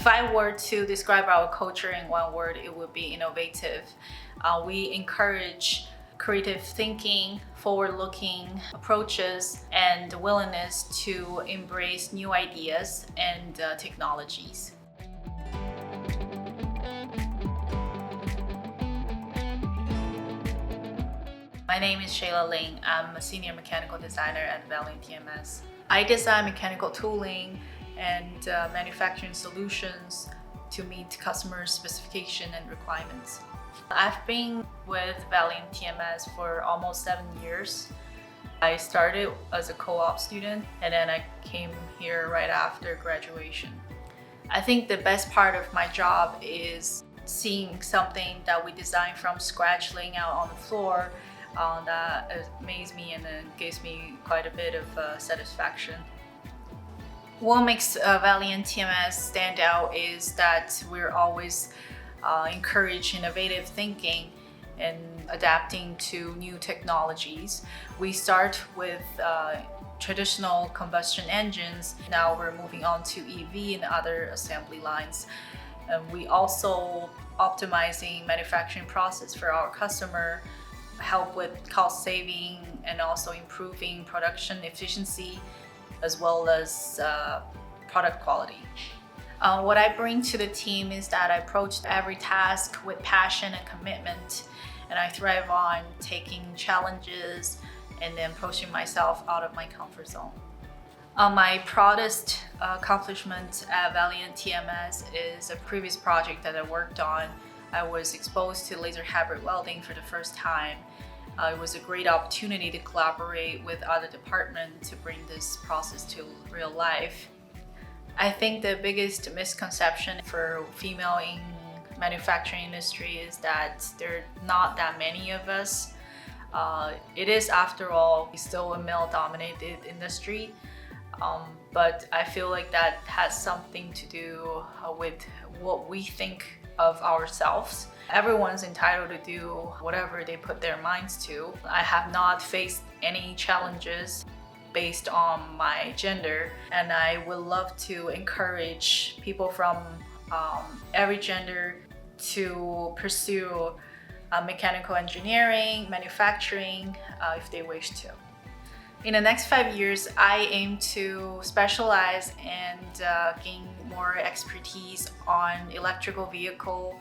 If I were to describe our culture in one word, it would be innovative. We encourage creative thinking, forward-looking approaches, and willingness to embrace new ideas and technologies. My name is Shayla Ling. I'm a senior mechanical designer at Valiant TMS. I design mechanical tooling and manufacturing solutions to meet customer specification and requirements. I've been with Valiant TMS for almost 7 years. I started as a co-op student and then I came here right after graduation. I think the best part of my job is seeing something that we designed from scratch laying out on the floor that amazes me and then gives me quite a bit of satisfaction. What makes Valiant TMS stand out is that we're always encourage innovative thinking and adapting to new technologies. We start with traditional combustion engines. Now we're moving on to EV and other assembly lines. We also optimizing manufacturing process for our customer, help with cost saving and also improving production efficiency as well as product quality. What I bring to the team is that I approach every task with passion and commitment, and I thrive on taking challenges and then pushing myself out of my comfort zone. My proudest accomplishment at Valiant TMS is a previous project that I worked on. I was exposed to laser hybrid welding for the first time. It was a great opportunity to collaborate with other departments to bring this process to real life. I think the biggest misconception for female in manufacturing industry is that there are not that many of us. It is, after all, still a male-dominated industry, but I feel like that has something to do with what we think of ourselves. Everyone's entitled to do whatever they put their minds to. I have not faced any challenges based on my gender, and I would love to encourage people from every gender to pursue mechanical engineering, manufacturing, if they wish to. In the next 5 years, I aim to specialize and gain more expertise on electrical vehicle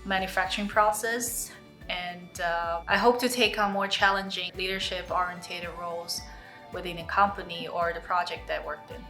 manufacturing process, and I hope to take on more challenging leadership-oriented roles within a company or the project that I worked in.